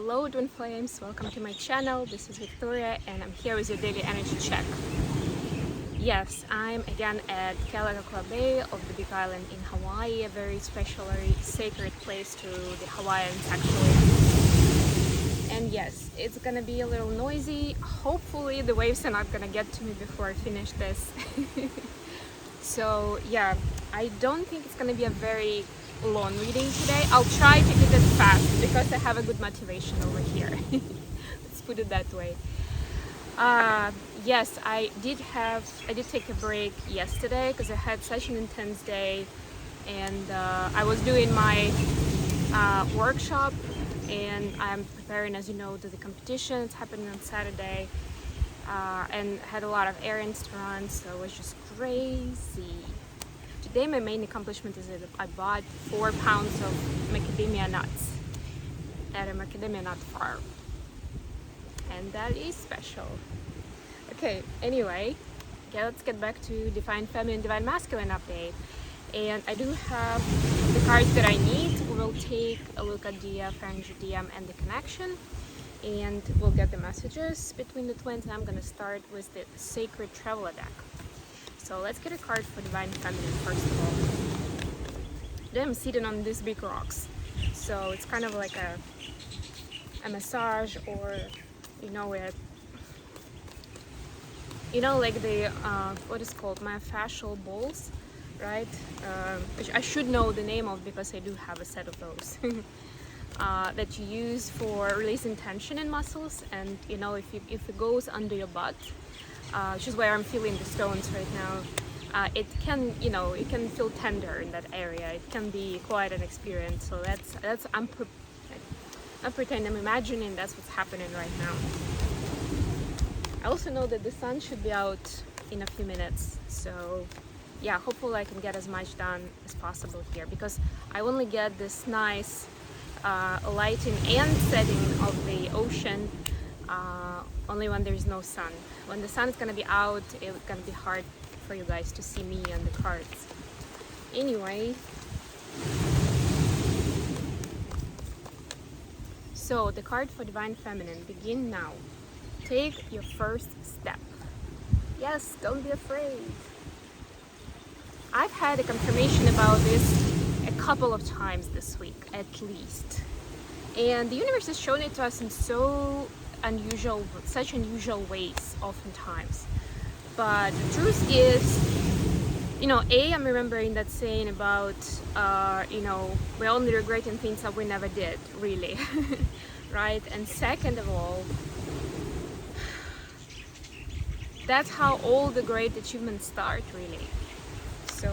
Hello Twin Flames, welcome to my channel. This is Victoria and I'm here with your daily energy check. Yes, I'm again at Kalakaua Bay of the Big Island in Hawaii, a very special, very sacred place to the Hawaiians actually. And yes, it's gonna be a little noisy. Hopefully the waves are not gonna get to me before I finish this. So yeah, I don't think it's gonna be a very long reading today. I'll try to keep it fast because I have a good motivation over here. Let's put it that way. Yes, I did take a break yesterday because I had such an intense day, and I was doing my workshop, and I'm preparing, as you know, to the competition. It's happening on Saturday, and had a lot of errands to run, so it was just crazy. Today my main accomplishment is that I bought 4 pounds of macadamia nuts at a macadamia nut farm, and that is special. Okay, anyway, let's get back to Divine Feminine, Divine Masculine update. And I do have the cards that I need. We'll take a look at the pharyngioedium and the connection, and we'll get the messages between the twins. And I'm going to start with the Sacred Traveler deck. So let's get a card for Divine Feminine first of all. Then I'm sitting on these big rocks, so it's kind of like a massage, or like the what is called myofascial balls, right? Which I should know the name of because I do have a set of those. That you use for releasing tension in muscles, and if it goes under your butt, which is where I'm feeling the stones right now, it can feel tender in that area. It can be quite an experience. So I'm pretending, I'm imagining that's what's happening right now. I also know that the sun should be out in a few minutes, so yeah, hopefully I can get as much done as possible here, because I only get this nice lighting and setting of the ocean only when there's no sun. When the sun is gonna be out, it's gonna be hard for you guys to see me and the cards. Anyway, so the card for Divine Feminine, begin now. Take your first step. Yes, don't be afraid. I've had a confirmation about this a couple of times this week, at least. And the universe has shown it to us in such unusual ways, oftentimes. But the truth is, I'm remembering that saying about, we're only regretting things that we never did, really, right? And second of all, that's how all the great achievements start, really. So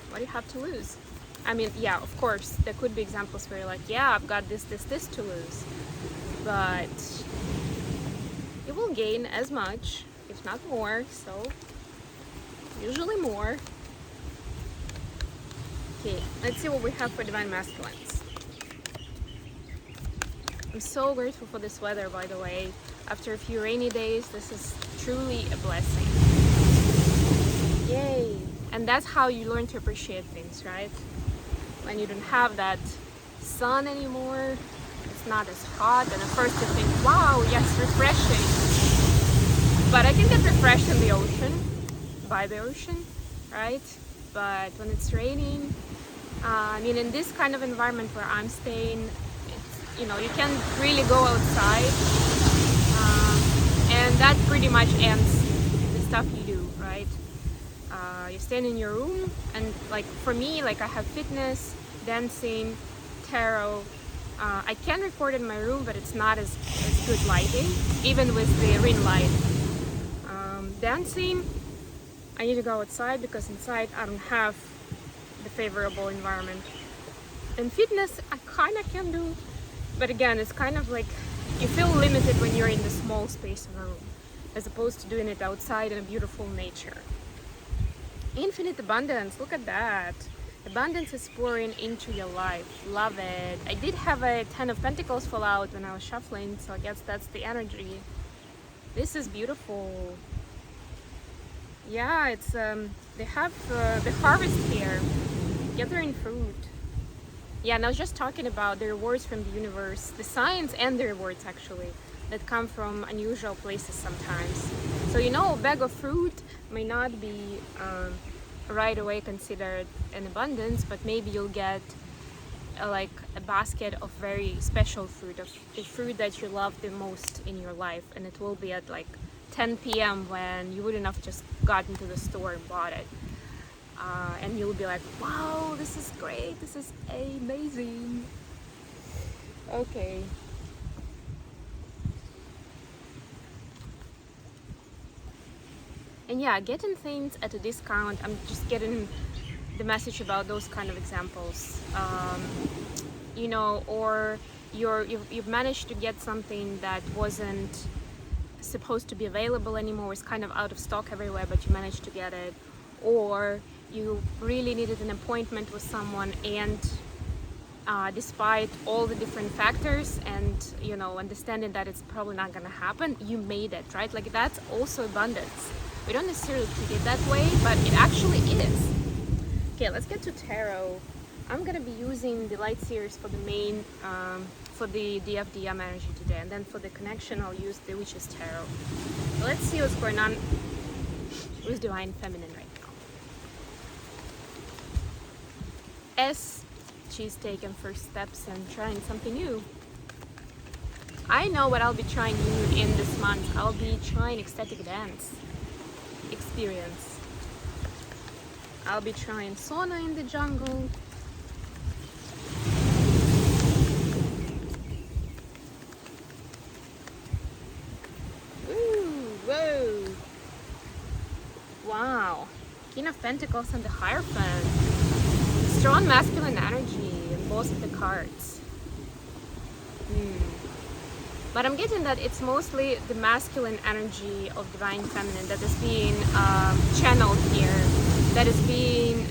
what do you have to lose? I mean, yeah, of course, there could be examples where you're like, yeah, I've got this to lose. But you will gain as much, if not more, so usually more. Okay, let's see what we have for Divine Masculines. I'm so grateful for this weather, by the way. After a few rainy days, this is truly a blessing. Yay! And that's how you learn to appreciate things, right? When you don't have that sun anymore, it's not as hot, and at first you think, wow, yes, refreshing. But I can get refreshed in the ocean, by the ocean, right? But when it's raining, in this kind of environment where I'm staying, you can't really go outside. And that pretty much ends the stuff you do, right? You stand in your room, and like for me, like I have fitness, dancing, tarot. I can record in my room, but it's not as good lighting, even with the ring light. Dancing, I need to go outside because inside I don't have the favorable environment. And fitness, I kind of can do, but again, it's kind of like you feel limited when you're in the small space of a room, as opposed to doing it outside in a beautiful nature. Infinite abundance, look at that. Abundance is pouring into your life. Love it. I did have a 10 of Pentacles fall out when I was shuffling, so I guess that's the energy. This is beautiful. Yeah, it's they have the harvest here, gathering fruit. Yeah, and I was just talking about the rewards from the universe, the signs and the rewards actually, that come from unusual places sometimes. So you know, a bag of fruit may not be right away considered an abundance, but maybe you'll get like a basket of very special fruit, of the fruit that you love the most in your life, and it will be at like 10 p.m. when you wouldn't have just gotten to the store and bought it. And you'll be like, wow, this is great, this is amazing. Okay. And yeah, getting things at a discount, I'm just getting the message about those kind of examples. You know, or you've managed to get something that wasn't supposed to be available anymore, it's kind of out of stock everywhere, but you managed to get it. Or you really needed an appointment with someone, and despite all the different factors and, you know, understanding that it's probably not gonna happen, you made it, right? Like, that's also abundance. We don't necessarily treat it that way, but it actually is. Okay, let's get to tarot. I'm gonna be using the light series for the main, for the DFDM energy today, and then for the connection I'll use the Witch's Tarot. So let's see what's going on with Divine Feminine right now, as she's taking first steps and trying something new. I know what I'll be trying new in this month. I'll be trying ecstatic dance experience. I'll be trying sauna in the jungle. Whoa! Wow! King of Pentacles and the Hierophant. Strong masculine energy in both of the cards. But I'm getting that it's mostly the masculine energy of Divine Feminine that is being channeled here, that is being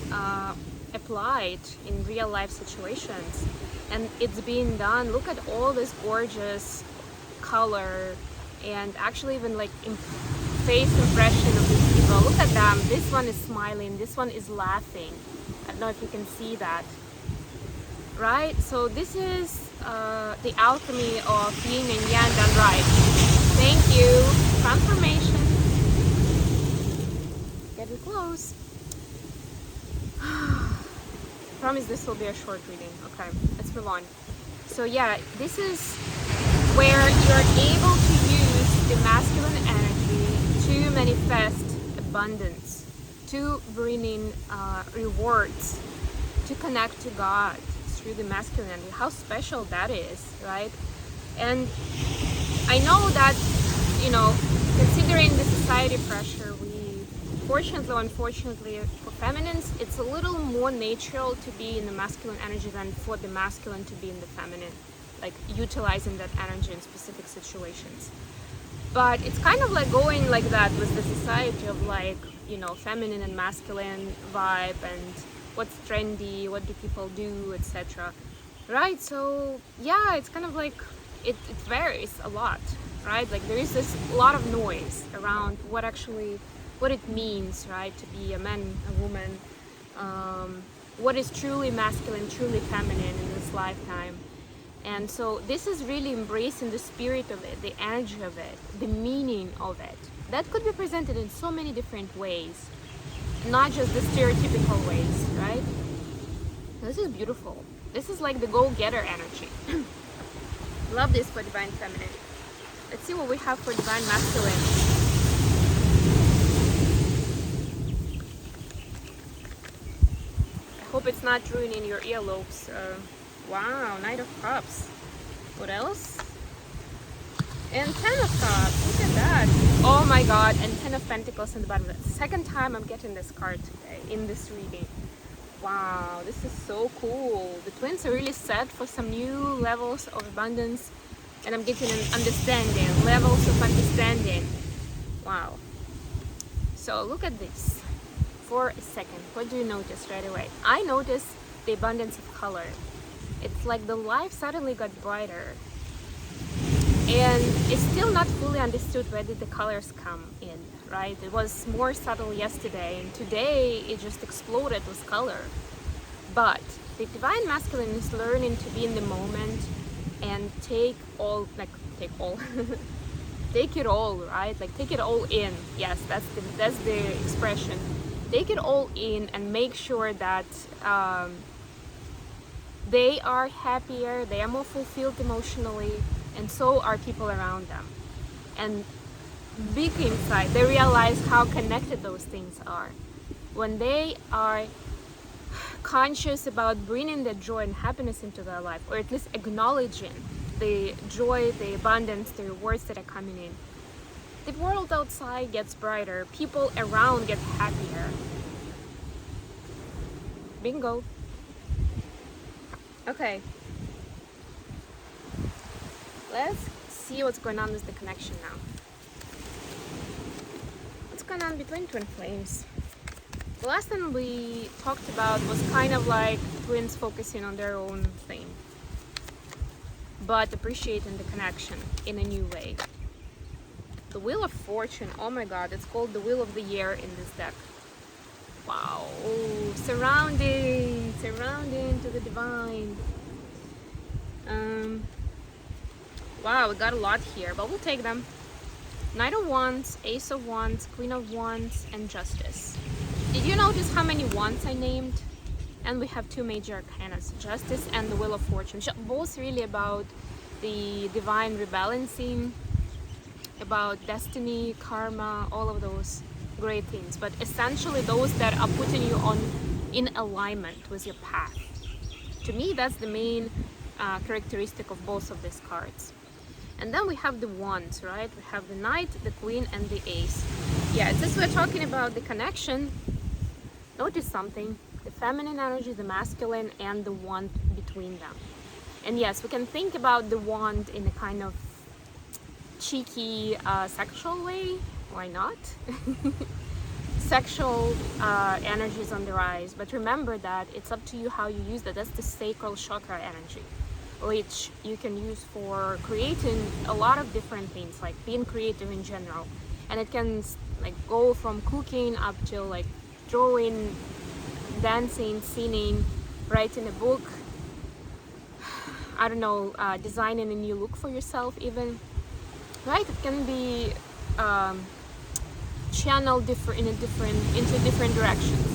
applied in real life situations. And it's being done. Look at all this gorgeous color, and actually even like face impression of these people. Look at them. This one is smiling, this one is laughing. I don't know if you can see that, right? So this is the alchemy of yin and yang done right. Thank you. Confirmation. Getting close. Promise this will be a short reading. Okay, let's move on. So yeah, this is where you're able to use the masculine energy to manifest abundance, to bring in rewards, to connect to God through the masculine energy. How special that is, right? And I know that, you know, considering the society pressure, we fortunately or unfortunately for feminines, it's a little more natural to be in the masculine energy than for the masculine to be in the feminine, like utilizing that energy in specific situations. But it's kind of like going like that with the society of, like, you know, feminine and masculine vibe, and what's trendy, what do people do, etc. Right? So yeah, it's kind of like it varies a lot, right? Like there is this lot of noise around what it means, right, to be a man, a woman, what is truly masculine, truly feminine in this lifetime. And so this is really embracing the spirit of it, the energy of it, the meaning of it. That could be presented in so many different ways, not just the stereotypical ways, right? This is beautiful. This is like the go-getter energy. Love this for Divine Feminine. Let's see what we have for Divine Masculine. I hope it's not ruining your earlobes. Wow, Knight of Cups. What else? And Ten of Cups. Look at that. Oh my God. And Ten of Pentacles in the bottom. The second time I'm getting this card today in this reading. Wow, this is so cool. The twins are really set for some new levels of abundance. And I'm getting an understanding. Levels of understanding. Wow. So look at this. For a second, what do you notice right away? I notice the abundance of color. It's like the life suddenly got brighter, and it's still not fully understood where did the colors come in, right? It was more subtle yesterday, and today it just exploded with color. But The divine masculine is learning to be in the moment and take all, take it all, right? Like take it all in. Yes, that's the expression. Take it all in and make sure that they are happier, they are more fulfilled emotionally, and so are people around them. And big inside, they realize how connected those things are. When they are conscious about bringing the joy and happiness into their life, or at least acknowledging the joy, the abundance, the rewards that are coming in, the world outside gets brighter, people around get happier. Bingo. Okay, let's see what's going on with the connection now. What's going on between twin flames? The last one we talked about was kind of like twins focusing on their own thing, but appreciating the connection in a new way. The Wheel of Fortune, oh my god, it's called the Wheel of the Year in this deck. Wow, surrounding to the divine. Wow, we got a lot here, but we'll take them. Knight of Wands, Ace of Wands, Queen of Wands, and Justice. Did you notice how many wands I named? And we have two major arcanas, Justice and the Wheel of Fortune, both really about the divine rebalancing, about destiny, karma, all of those great things, but essentially those that are putting you in alignment with your path. To me, that's the main characteristic of both of these cards. And then we have the wands, right? We have the Knight, the Queen, and the Ace. Yeah, since we're talking about the connection, notice something: the feminine energy, the masculine, and the wand between them. And yes, we can think about the wand in a kind of cheeky sexual way. Why not? Sexual energies on the rise, but remember that it's up to you how you use that. That's the sacral chakra energy, which you can use for creating a lot of different things, like being creative in general. And it can like go from cooking up to like drawing, dancing, singing, writing a book, I don't know, designing a new look for yourself even, right? It can be channeled into different directions.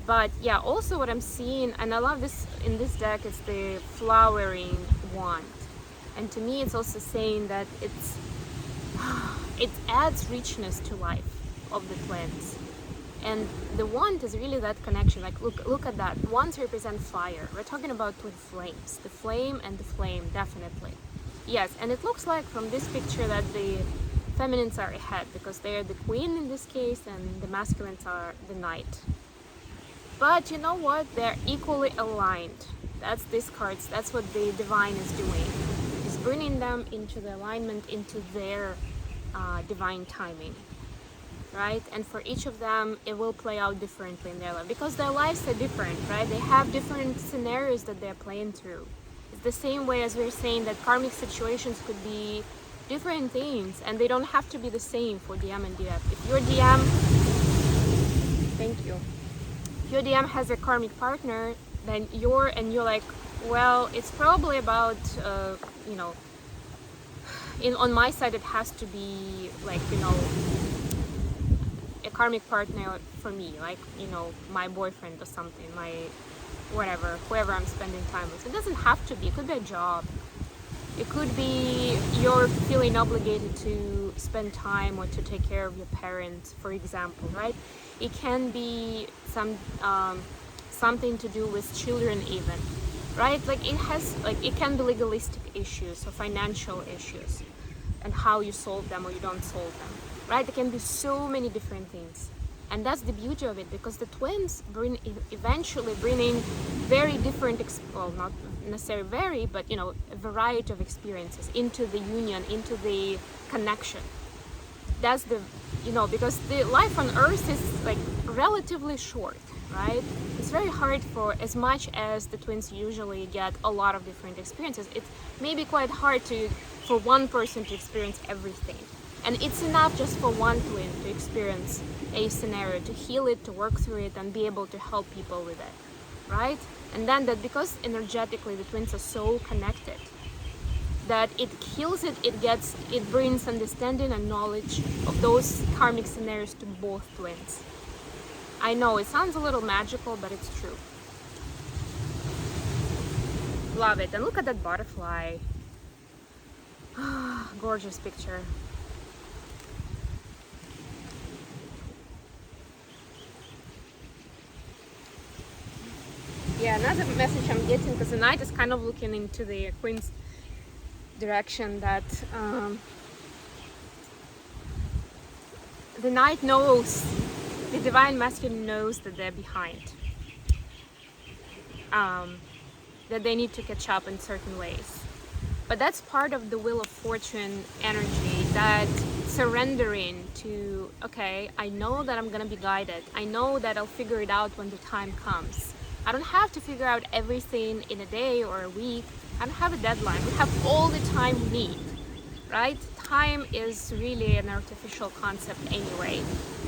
But yeah, also what I'm seeing, and I love this in this deck, is the flowering wand. And to me, it's also saying that it adds richness to life of the twins. And the wand is really that connection. Like look at that. Wands represent fire. We're talking about twin flames. The flame and the flame, definitely. Yes, and it looks like from this picture that the feminines are ahead, because they're the queen in this case and the masculines are the knight. But you know what? They're equally aligned. That's these cards. That's what the divine is doing. Is bringing them into the alignment, into their divine timing. Right? And for each of them, it will play out differently in their life, because their lives are different, right? They have different scenarios that they're playing through. It's the same way as we're saying that karmic situations could be different things, and they don't have to be the same for DM and DF. If your DM, thank you. If your DM has a karmic partner, then you're like, well, it's probably about, you know, on my side, it has to be like, you know, a karmic partner for me, like, you know, my boyfriend or something, my whatever, whoever I'm spending time with. It doesn't have to be. It could be a job. It could be you're feeling obligated to spend time or to take care of your parents, for example, right? It can be something to do with children even, right? Like it can be legalistic issues or financial issues and how you solve them or you don't solve them, right? There can be so many different things. And that's the beauty of it, because the twins eventually bring in very different, well, not necessarily very, but, you know, a variety of experiences into the union, into the connection. That's the, you know, because the life on Earth is like relatively short, right? It's very hard for, as much as the twins usually get a lot of different experiences, it's maybe quite hard for one person to experience everything. And it's enough just for one twin to experience a scenario, to heal it, to work through it, and be able to help people with it. right? And then that because energetically the twins are so connected, that it heals it, it brings understanding and knowledge of those karmic scenarios to both twins. I know it sounds a little magical, but it's true. Love it. And look at that butterfly. Gorgeous picture. Yeah, another message I'm getting, because the knight is kind of looking into the queen's direction, that the knight knows, the divine masculine knows that they're behind, that they need to catch up in certain ways. But that's part of the wheel of fortune energy, that surrendering to, okay, I know that I'm gonna be guided. I know that I'll figure it out when the time comes. I don't have to figure out everything in a day or a week. I don't have a deadline. We have all the time we need, right? Time is really an artificial concept anyway,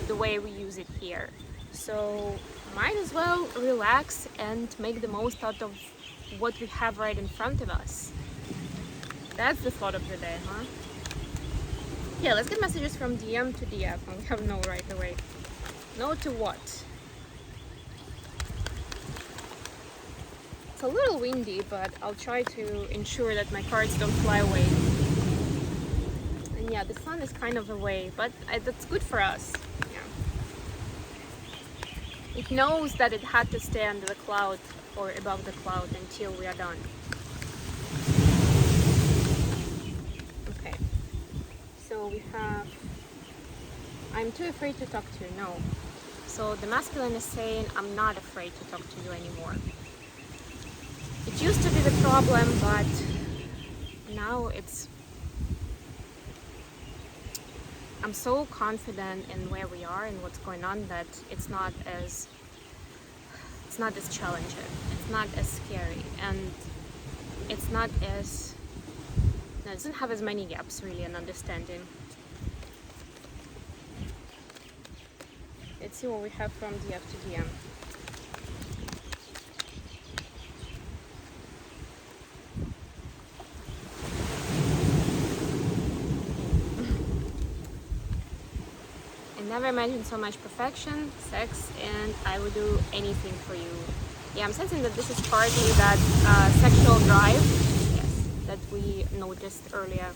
the way we use it here. So might as well relax and make the most out of what we have right in front of us. That's the thought of the day, huh? Yeah, let's get messages from DM to DF. We have no right away. No to what? It's a little windy, but I'll try to ensure that my cards don't fly away. And yeah, the sun is kind of away, but that's good for us. Yeah. It knows that it had to stay under the cloud or above the cloud until we are done. Okay. So we have, I'm too afraid to talk to you. No. So the masculine is saying, I'm not afraid to talk to you anymore. It used to be the problem, but now I'm so confident in where we are and what's going on that it's not as challenging, it's not as scary, and it's not as, no, it doesn't have as many gaps really in understanding. Let's see what we have from DF to DM. Never imagined so much perfection, sex, and I would do anything for you. Yeah, I'm sensing that this is partly that sexual drive, yes, that we noticed earlier,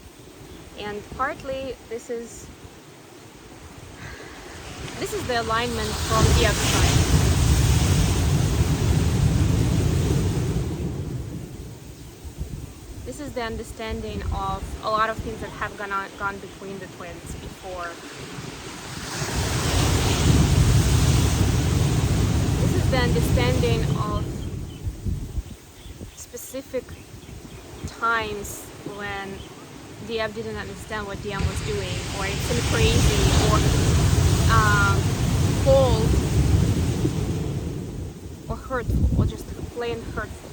and partly this is the alignment from the other side. This is the understanding of a lot of things that have gone between the twins before. The understanding of specific times when DF didn't understand what DM was doing, or it seemed crazy, or cold, or hurtful, or just plain hurtful.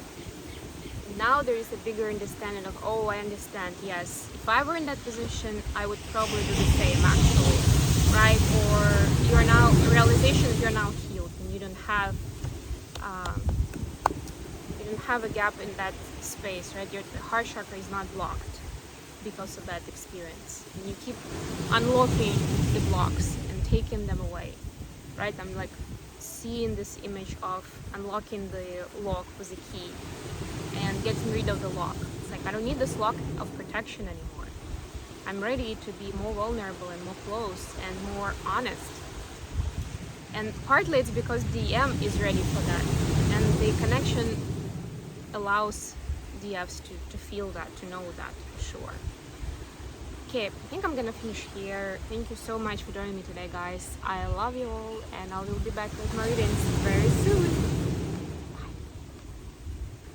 Now there is a bigger understanding of, oh, I understand, yes, if I were in that position, I would probably do the same, actually, right? Or you're now, realization that you're now healed, and you don't have a gap in that space, right? The heart chakra is not blocked because of that experience, and you keep unlocking the blocks and taking them away, right? I'm like seeing this image of unlocking the lock with a key and getting rid of the lock. It's like, I don't need this lock of protection anymore. I'm ready to be more vulnerable and more close and more honest. And partly it's because DM is ready for that, and the connection allows DFs to feel that, to know that for sure. Okay, I think I'm gonna finish here. Thank you so much for joining me today, guys. I love you all, and I will be back with my readings very soon.